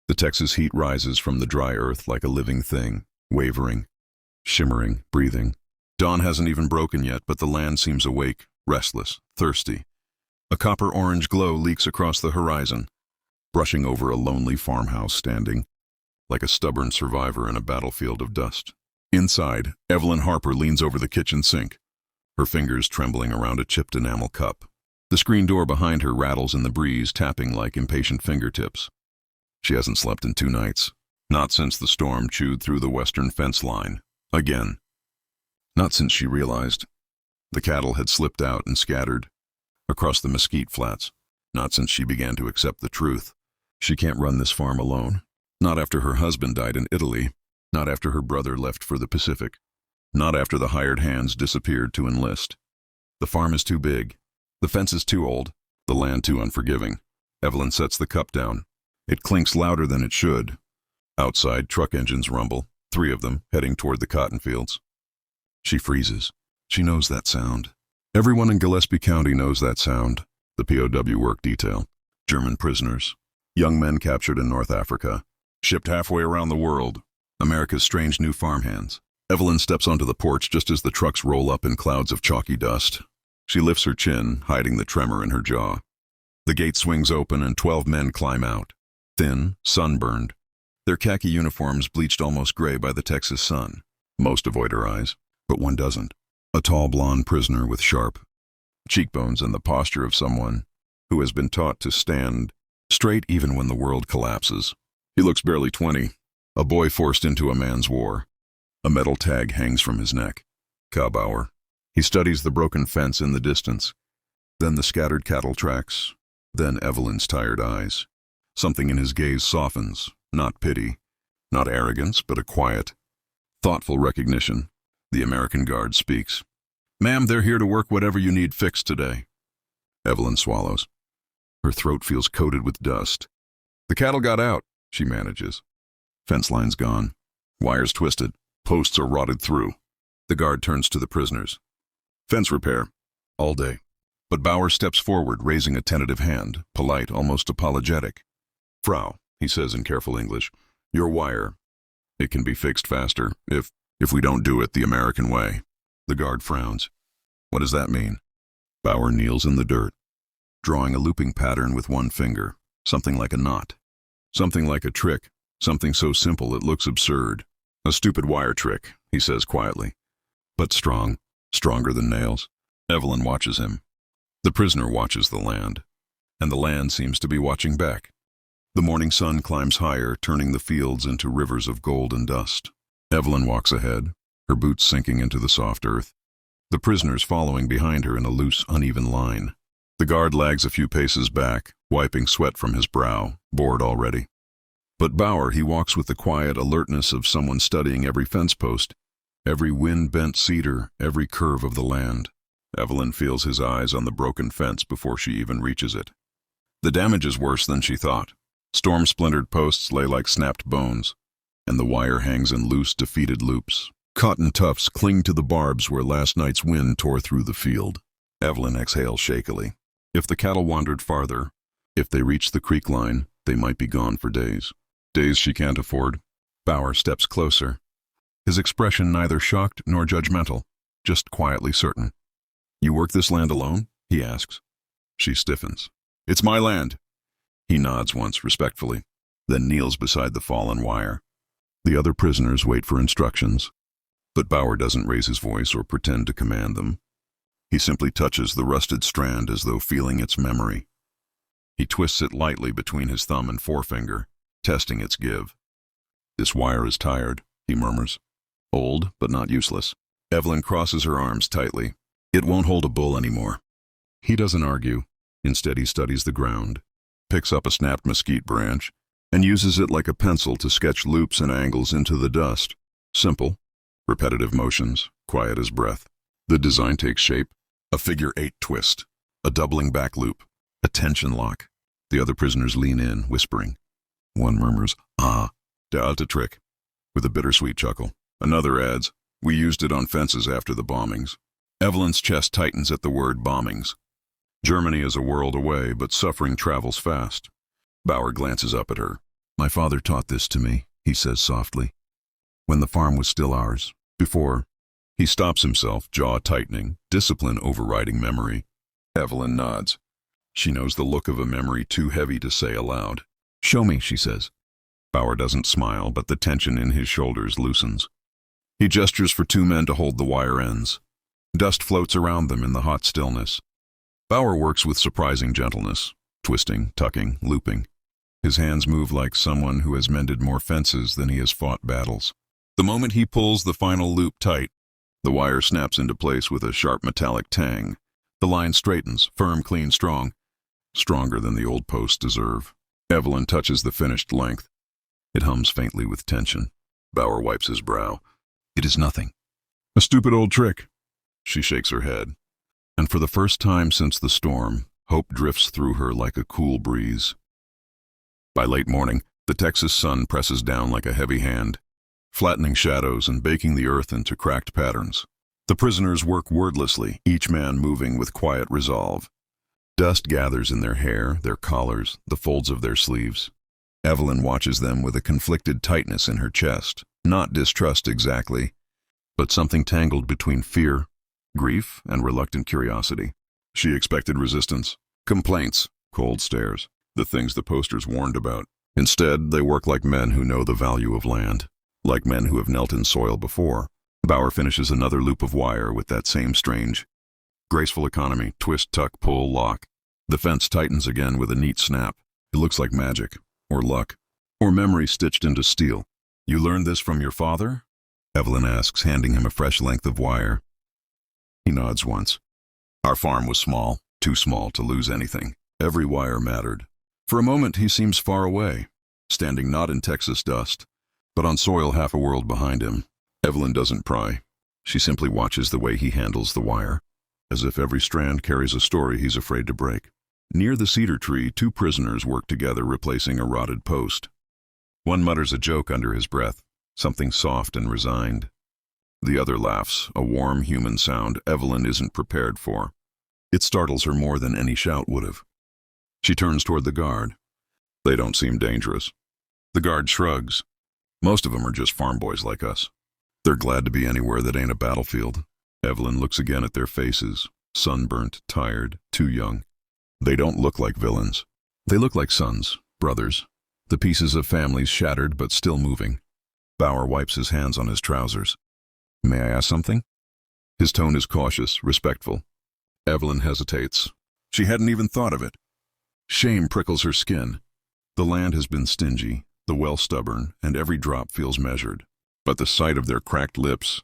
The Texas heat rises from the dry earth like a living thing, wavering, shimmering, breathing. Dawn hasn't even broken yet, but the land seems awake, restless, thirsty. A copper-orange glow leaks across the horizon, brushing over a lonely farmhouse standing, like a stubborn survivor in a battlefield of dust. Inside, Evelyn Harper leans over the kitchen sink, her fingers trembling around a chipped enamel cup. The screen door behind her rattles in the breeze, tapping like impatient fingertips. She hasn't slept in 2 nights, not since the storm chewed through the western fence line. Again. Not since she realized the cattle had slipped out and scattered across the mesquite flats. Not since she began to accept the truth. She can't run this farm alone. Not after her husband died in Italy. Not after her brother left for the Pacific. Not after the hired hands disappeared to enlist. The farm is too big. The fence is too old. The land too unforgiving. Evelyn sets the cup down. It clinks louder than it should. Outside, truck engines rumble, 3 of them heading toward the cotton fields. She freezes. She knows that sound. Everyone in Gillespie County knows that sound. The POW work detail. German prisoners. Young men captured in North Africa. Shipped halfway around the world. America's strange new farmhands. Evelyn steps onto the porch just as the trucks roll up in clouds of chalky dust. She lifts her chin, hiding the tremor in her jaw. The gate swings open and 12 men climb out. Thin, sunburned. Their khaki uniforms bleached almost gray by the Texas sun. Most avoid her eyes, but one doesn't. A tall blonde prisoner with sharp cheekbones and the posture of someone who has been taught to stand straight even when the world collapses. He looks barely 20, a boy forced into a man's war. A metal tag hangs from his neck. Cowbower. He studies the broken fence in the distance, then the scattered cattle tracks, then Evelyn's tired eyes. Something in his gaze softens, not pity, not arrogance, but a quiet, thoughtful recognition. The American guard speaks. "Ma'am, they're here to work whatever you need fixed today." Evelyn swallows. Her throat feels coated with dust. "The cattle got out," she manages. Fence line's gone. Wires twisted. Posts are rotted through. The guard turns to the prisoners. "Fence repair. All day." But Bauer steps forward, raising a tentative hand, polite, almost apologetic. "Frau," he says in careful English, "your wire. It can be fixed faster if we don't do it the American way." The guard frowns. "What does that mean?" Bauer kneels in the dirt, drawing a looping pattern with one finger, something like a knot, something like a trick, something so simple it looks absurd. "A stupid wire trick," he says quietly, "but strong, stronger than nails." Evelyn watches him. The prisoner watches the land, and the land seems to be watching back. The morning sun climbs higher, turning the fields into rivers of gold and dust. Evelyn walks ahead, her boots sinking into the soft earth. The prisoners following behind her in a loose, uneven line. The guard lags a few paces back, wiping sweat from his brow, bored already. But Bauer, he walks with the quiet alertness of someone studying every fence post, every wind-bent cedar, every curve of the land. Evelyn feels his eyes on the broken fence before she even reaches it. The damage is worse than she thought. Storm-splintered posts lay like snapped bones, and the wire hangs in loose, defeated loops. Cotton tufts cling to the barbs where last night's wind tore through the field. Evelyn exhales shakily. If the cattle wandered farther, if they reached the creek line, they might be gone for days. Days she can't afford. Bauer steps closer, his expression neither shocked nor judgmental, just quietly certain. "You work this land alone?" he asks. She stiffens. "It's my land." He nods once respectfully, then kneels beside the fallen wire. The other prisoners wait for instructions, but Bauer doesn't raise his voice or pretend to command them. He simply touches the rusted strand as though feeling its memory. He twists it lightly between his thumb and forefinger, testing its give. "This wire is tired," he murmurs. "Old, but not useless." Evelyn crosses her arms tightly. "It won't hold a bull anymore." He doesn't argue. Instead, he studies the ground, picks up a snapped mesquite branch, and uses it like a pencil to sketch loops and angles into the dust. Simple, repetitive motions, quiet as breath. The design takes shape. A figure-8 twist, a doubling back loop, a tension lock. The other prisoners lean in, whispering. One murmurs, "Ah, der alte trick," with a bittersweet chuckle. Another adds, "We used it on fences after the bombings." Evelyn's chest tightens at the word bombings. Germany is a world away, but suffering travels fast. Bauer glances up at her. My father taught this to me, he says softly. When the farm was still ours. Before. He stops himself, jaw tightening, discipline overriding memory. Evelyn nods. She knows the look of a memory too heavy to say aloud. Show me, she says. Bauer doesn't smile, but the tension in his shoulders loosens. He gestures for two men to hold the wire ends. Dust floats around them in the hot stillness. Bauer works with surprising gentleness, twisting, tucking, looping. His hands move like someone who has mended more fences than he has fought battles. The moment he pulls the final loop tight, the wire snaps into place with a sharp metallic tang. The line straightens, firm, clean, strong. Stronger than the old posts deserve. Evelyn touches the finished length. It hums faintly with tension. Bauer wipes his brow. It is nothing. A stupid old trick. She shakes her head. And for the first time since the storm, hope drifts through her like a cool breeze. By late morning, the Texas sun presses down like a heavy hand, flattening shadows and baking the earth into cracked patterns. The prisoners work wordlessly, each man moving with quiet resolve. Dust gathers in their hair, their collars, the folds of their sleeves. Evelyn watches them with a conflicted tightness in her chest, not distrust exactly, but something tangled between fear, grief, and reluctant curiosity. She expected resistance, complaints, cold stares, the things the posters warned about. Instead, they work like men who know the value of land, like men who have knelt in soil before. Bauer finishes another loop of wire with that same strange, graceful economy, twist, tuck, pull, lock. The fence tightens again with a neat snap. It looks like magic, or luck, or memory stitched into steel. You learned this from your father? Evelyn asks, handing him a fresh length of wire. He nods once. Our farm was small, too small to lose anything. Every wire mattered. For a moment he seems far away, standing not in Texas dust, but on soil half a world behind him. Evelyn doesn't pry. She simply watches the way he handles the wire, as if every strand carries a story he's afraid to break. Near the cedar tree, two prisoners work together replacing a rotted post. One mutters a joke under his breath, something soft and resigned. The other laughs, a warm human sound Evelyn isn't prepared for. It startles her more than any shout would have. She turns toward the guard. They don't seem dangerous. The guard shrugs. Most of them are just farm boys like us. They're glad to be anywhere that ain't a battlefield. Evelyn looks again at their faces, sunburnt, tired, too young. They don't look like villains. They look like sons, brothers, the pieces of families shattered but still moving. Bauer wipes his hands on his trousers. May I ask something? His tone is cautious, respectful. Evelyn hesitates. She hadn't even thought of it. Shame prickles her skin. The land has been stingy, the well stubborn, and every drop feels measured. But the sight of their cracked lips,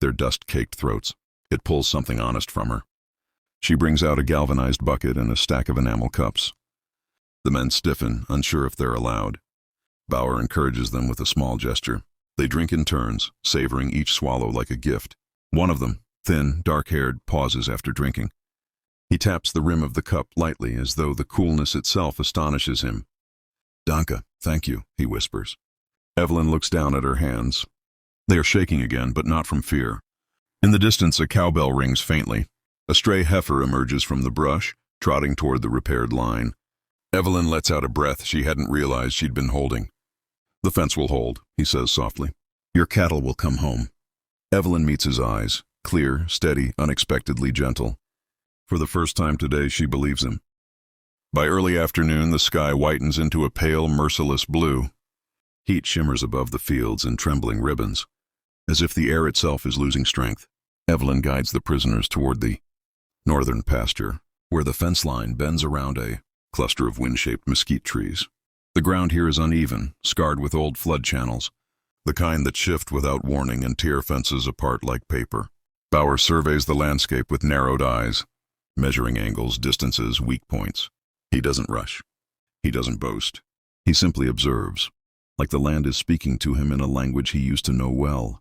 their dust-caked throats, it pulls something honest from her. She brings out a galvanized bucket and a stack of enamel cups. The men stiffen, unsure if they're allowed. Bauer encourages them with a small gesture. They drink in turns, savoring each swallow like a gift. One of them, thin, dark-haired, pauses after drinking. He taps the rim of the cup lightly as though the coolness itself astonishes him. Danke, thank you, he whispers. Evelyn looks down at her hands. They are shaking again, but not from fear. In the distance, a cowbell rings faintly. A stray heifer emerges from the brush, trotting toward the repaired line. Evelyn lets out a breath she hadn't realized she'd been holding. The fence will hold, he says softly. Your cattle will come home. Evelyn meets his eyes, clear, steady, unexpectedly gentle. For the first time today, she believes him. By early afternoon, the sky whitens into a pale, merciless blue. Heat shimmers above the fields in trembling ribbons, as if the air itself is losing strength. Evelyn guides the prisoners toward the northern pasture, where the fence line bends around a cluster of wind-shaped mesquite trees. The ground here is uneven, scarred with old flood channels, the kind that shift without warning and tear fences apart like paper. Bauer surveys the landscape with narrowed eyes, measuring angles, distances, weak points. He doesn't rush. He doesn't boast. He simply observes, like the land is speaking to him in a language he used to know well.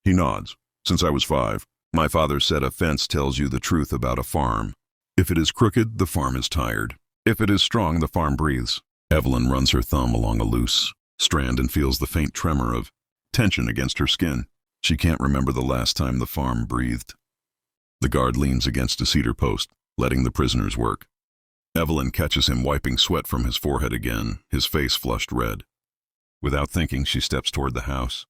He nods. Since I was 5, my father said a fence tells you the truth about a farm. If it is crooked, the farm is tired. If it is strong, the farm breathes. Evelyn runs her thumb along a loose strand and feels the faint tremor of tension against her skin. She can't remember the last time the farm breathed. The guard leans against a cedar post, letting the prisoners work. Evelyn catches him wiping sweat from his forehead again, his face flushed red. Without thinking, she steps toward the house.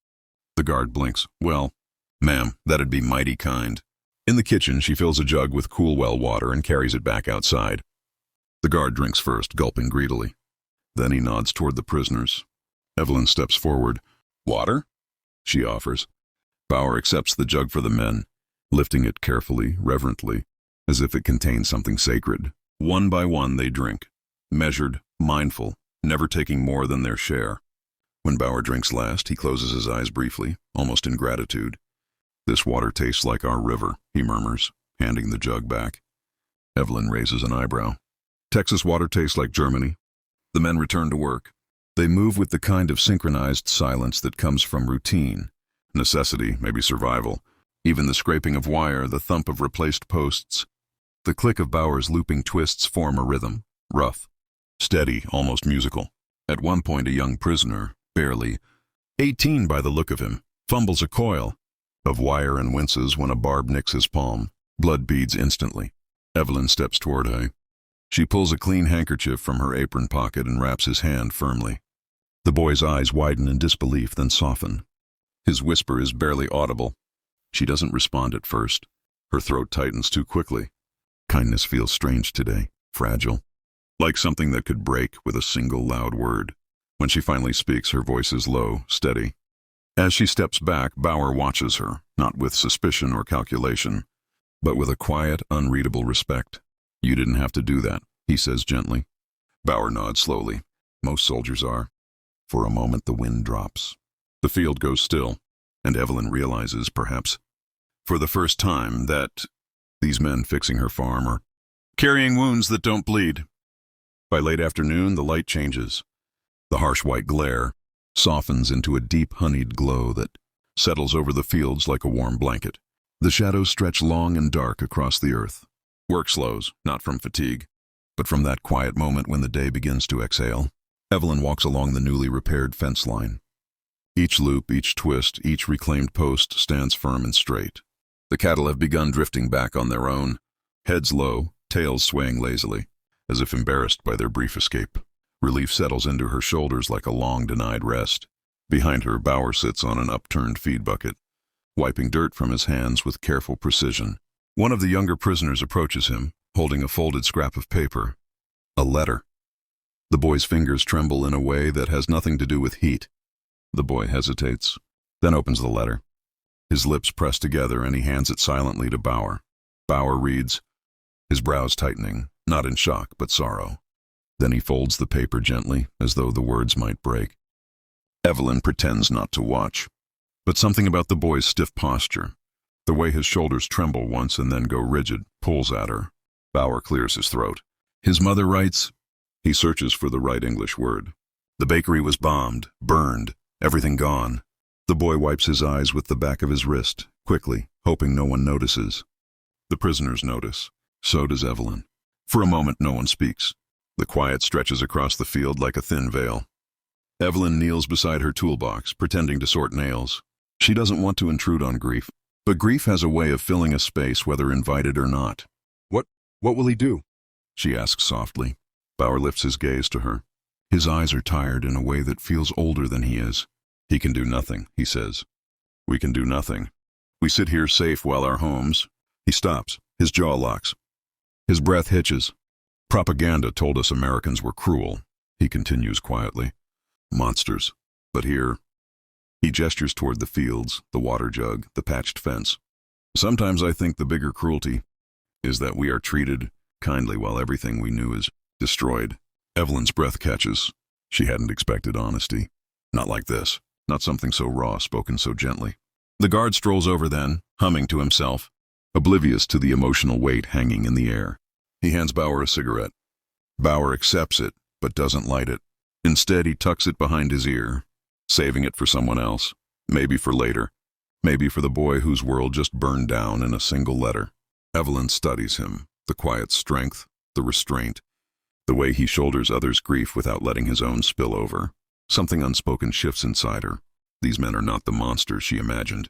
The guard blinks. Well, ma'am, that'd be mighty kind. In the kitchen, she fills a jug with cool well water and carries it back outside. The guard drinks first, gulping greedily. Then he nods toward the prisoners. Evelyn steps forward. Water? She offers. Bauer accepts the jug for the men, lifting it carefully, reverently, as if it contains something sacred. One by one they drink, measured, mindful, never taking more than their share. When Bauer drinks last, he closes his eyes briefly, almost in gratitude. This water tastes like our river, he murmurs, handing the jug back. Evelyn raises an eyebrow. Texas water tastes like Germany. The men return to work. They move with the kind of synchronized silence that comes from routine, necessity, maybe survival. Even the scraping of wire, the thump of replaced posts, the click of Bauer's looping twists form a rhythm, rough, steady, almost musical. At one point, a young prisoner, barely 18 by the look of him, fumbles a coil of wire and winces when a barb nicks his palm. Blood beads instantly. Evelyn steps toward him. She pulls a clean handkerchief from her apron pocket and wraps his hand firmly. The boy's eyes widen in disbelief, then soften. His whisper is barely audible. She doesn't respond at first. Her throat tightens too quickly. Kindness feels strange today, fragile, like something that could break with a single loud word. When she finally speaks, her voice is low, steady. As she steps back, Bauer watches her, not with suspicion or calculation, but with a quiet, unreadable respect. You didn't have to do that, he says gently. Bauer nods slowly. Most soldiers are. For a moment, the wind drops. The field goes still, and Evelyn realizes, perhaps for the first time, that these men fixing her farm are carrying wounds that don't bleed. By late afternoon, the light changes. The harsh white glare softens into a deep honeyed glow that settles over the fields like a warm blanket. The shadows stretch long and dark across the earth. Work slows, not from fatigue, but from that quiet moment when the day begins to exhale. Evelyn walks along the newly repaired fence line. Each loop, each twist, each reclaimed post stands firm and straight. The cattle have begun drifting back on their own, heads low, tails swaying lazily, as if embarrassed by their brief escape. Relief settles into her shoulders like a long-denied rest. Behind her, Bauer sits on an upturned feed bucket, wiping dirt from his hands with careful precision. One of the younger prisoners approaches him, holding a folded scrap of paper. A letter. The boy's fingers tremble in a way that has nothing to do with heat. The boy hesitates, then opens the letter. His lips press together and he hands it silently to Bauer. Bauer reads, his brows tightening, not in shock but sorrow. Then he folds the paper gently, as though the words might break. Evelyn pretends not to watch, but something about the boy's stiff posture, the way his shoulders tremble once and then go rigid, pulls at her. Bauer clears his throat. His mother writes. He searches for the right English word. The bakery was bombed, burned, everything gone. The boy wipes his eyes with the back of his wrist, quickly, hoping no one notices. The prisoners notice. So does Evelyn. For a moment, no one speaks. The quiet stretches across the field like a thin veil. Evelyn kneels beside her toolbox, pretending to sort nails. She doesn't want to intrude on grief, but grief has a way of filling a space whether invited or not. What will he do? She asks softly. Bauer lifts his gaze to her. His eyes are tired in a way that feels older than he is. He can do nothing, he says. We can do nothing. We sit here safe while our homes. He stops. His jaw locks. His breath hitches. Propaganda told us Americans were cruel, he continues quietly. Monsters. But here, he gestures toward the fields, the water jug, the patched fence. Sometimes I think the bigger cruelty is that we are treated kindly while everything we knew is destroyed. Evelyn's breath catches. She hadn't expected honesty. Not like this. Not something so raw, spoken so gently. The guard strolls over then, humming to himself, oblivious to the emotional weight hanging in the air. He hands Bauer a cigarette. Bauer accepts it, but doesn't light it. Instead, he tucks it behind his ear, saving it for someone else. Maybe for later. Maybe for the boy whose world just burned down in a single letter. Evelyn studies him, the quiet strength, the restraint, the way he shoulders others' grief without letting his own spill over. Something unspoken shifts inside her. These men are not the monsters she imagined.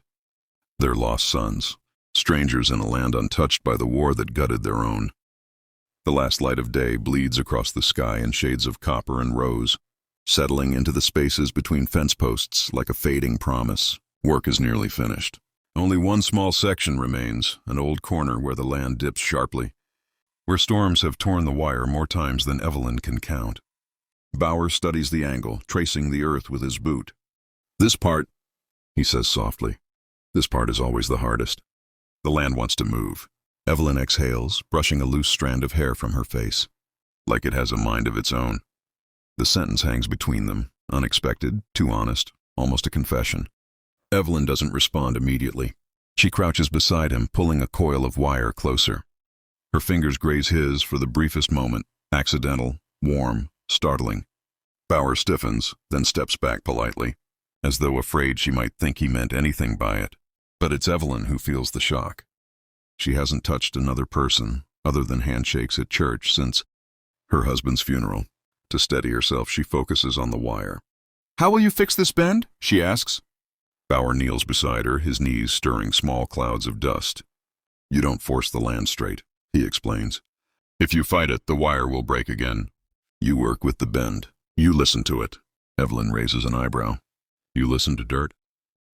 They're lost sons, strangers in a land untouched by the war that gutted their own. The last light of day bleeds across the sky in shades of copper and rose. settling into the spaces between fence posts like a fading promise. Work is nearly finished. Only one small section remains, an old corner where the land dips sharply, where storms have torn the wire more times than Evelyn can count. Bauer studies the angle, tracing the earth with his boot. "This part," he says softly, "this part is always the hardest." The land wants to move. Evelyn exhales, brushing a loose strand of hair from her face, like it has a mind of its own. The sentence hangs between them, unexpected, too honest, almost a confession. Evelyn doesn't respond immediately. She crouches beside him, pulling a coil of wire closer. Her fingers graze his for the briefest moment, accidental, warm, startling. Bauer stiffens, then steps back politely, as though afraid she might think he meant anything by it. But it's Evelyn who feels the shock. She hasn't touched another person, other than handshakes at church, since her husband's funeral. To steady herself, she focuses on the wire. "How will you fix this bend?" she asks. Bauer kneels beside her, his knees stirring small clouds of dust. "You don't force the land straight," he explains. "If you fight it, the wire will break again. You work with the bend. You listen to it." Evelyn raises an eyebrow. "You listen to dirt?"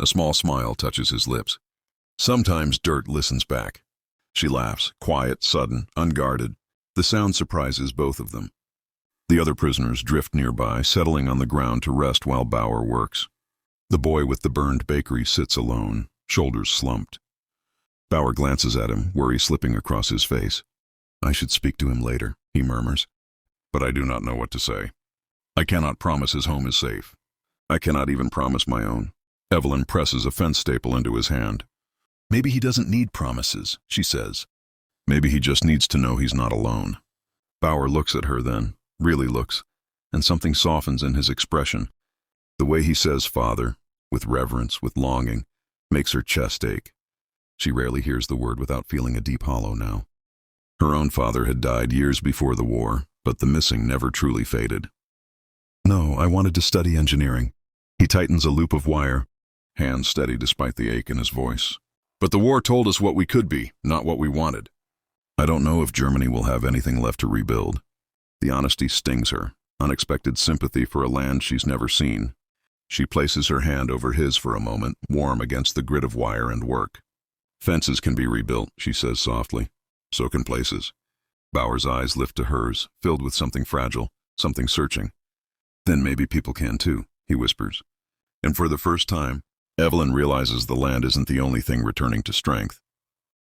A small smile touches his lips. "Sometimes dirt listens back." She laughs, quiet, sudden, unguarded. The sound surprises both of them. The other prisoners drift nearby, settling on the ground to rest while Bauer works. The boy with the burned bakery sits alone, shoulders slumped. Bauer glances at him, worry slipping across his face. "I should speak to him later," he murmurs. "But I do not know what to say. I cannot promise his home is safe. I cannot even promise my own." Evelyn presses a fence staple into his hand. "Maybe he doesn't need promises," she says. "Maybe he just needs to know he's not alone." Bauer looks at her then, really looks, and something softens in his expression. The way he says father, with reverence, with longing, makes her chest ache. She rarely hears the word without feeling a deep hollow now. Her own father had died years before the war, but the missing never truly faded. "No, I wanted to study engineering." He tightens a loop of wire, hands steady despite the ache in his voice. "But the war told us what we could be, not what we wanted." "I don't know if Germany will have anything left to rebuild." The honesty stings her, unexpected sympathy for a land she's never seen. She places her hand over his for a moment, warm against the grit of wire and work. "Fences can be rebuilt," she says softly. "So can places." Bauer's eyes lift to hers, filled with something fragile, something searching. "Then maybe people can too," he whispers. And for the first time, Evelyn realizes the land isn't the only thing returning to strength.